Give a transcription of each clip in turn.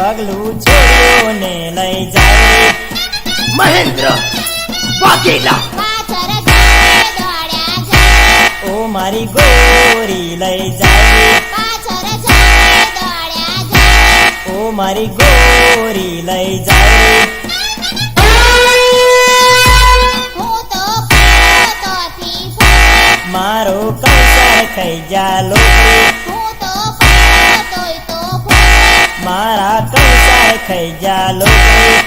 પગલું છોડીઓને લઈ જાય મહેન્દ્ર વાઘેલા પાછળ જાય દોડ્યા જાય ઓ મારી ગોરી લઈ જાય પાછળ જાય દોડ્યા જાય ઓ મારી ગોરી લઈ જાય હું તો તોથી ફૂટે મારો કંસાર ખાઈ જા લોકરી હું તો તોય તો ફૂટે મારા કંસાર ખાઈ જા લોકરી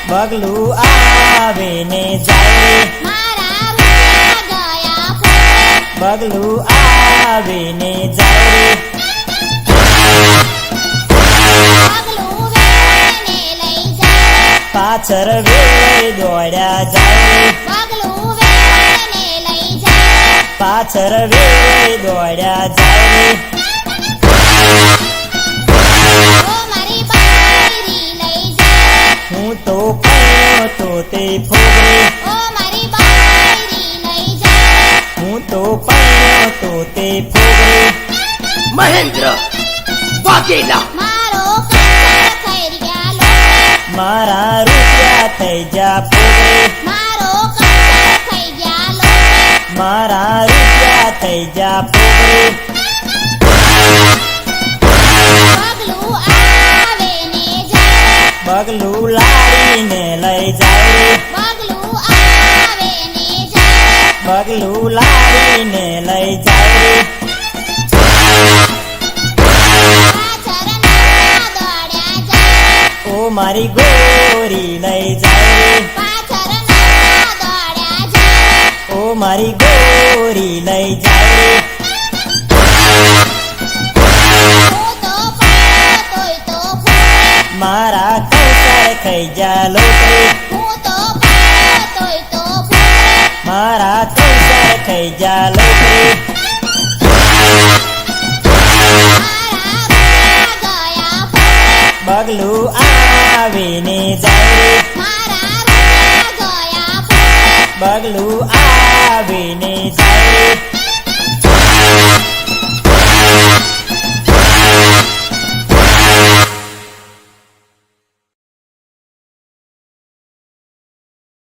પગલું આવે ને જાય મારા રૂપિયા ગયા ફૂટે પગલું આવે ને જાય પગલું વેને લઈ જાય પાછળ વેળે દોડ્યા જાય પગલું વેને લઈ જાય પાછળ વેળે દોડ્યા જાય ઓ મારી બાયરી લઈ જાય હું તો કયો તો તે ફોગરે ઓ મારી બાયરી લઈ જાય હું તો કયો તો તે ફોગરે મહેન્દ્ર વાઘેલા મારો કંસાર થઈ ગયા લોટે મારા રૂપિયા થઈ જા ફોગરે મારો કંસાર થઈ ગયા લોટે મારા રૂપિયા થઈ જા ફોગરે પગલું આવે ને જાય પગલું લાડીને લઈ જાય પગલું આવે ને જાય પગલું લાડીને લઈ જાય પાછળ નવરા દોડ્યા જાય ઓ મારી ગોરી લઈ જાય પાછળ નવરા દોડ્યા જાય ઓ મારી ગોરી લઈ જાય હું તો તોય તો ફૂટે મારા કંસાર ખાઈ જા લોકરી હું તો તોય તો ફૂટે મારા કંસાર ખાઈ જા લોકરી પગલું આવીને જાય મારા રૂપિયા ગયા ફૂટે પગલું આવીને જાય